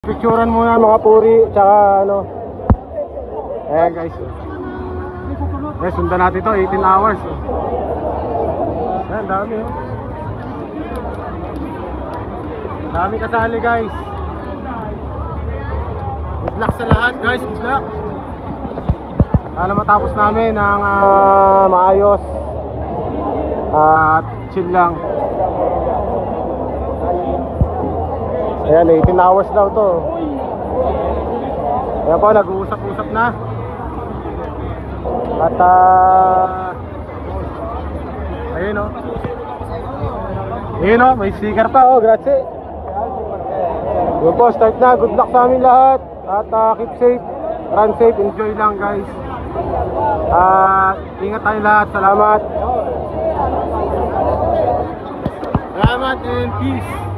Picturean muna mga puri, tsaka ano. Ayan guys. Guys, sundan natin to, 18 hours. Ayan, dami oh. Dami kasali guys. Good luck sa lahat guys, good luck. Sana matapos namin ng maayos. At chill lang. Ayan, 18 hours daw to. Ayan po, nag-uusap-usap na. At ayun o. Ayun o, may sticker pa o, grazie. Yun po, start na. Good luck sa amin lahat. At keep safe, run safe, enjoy lang guys. Ingat tayo lahat, salamat. Salamat and peace.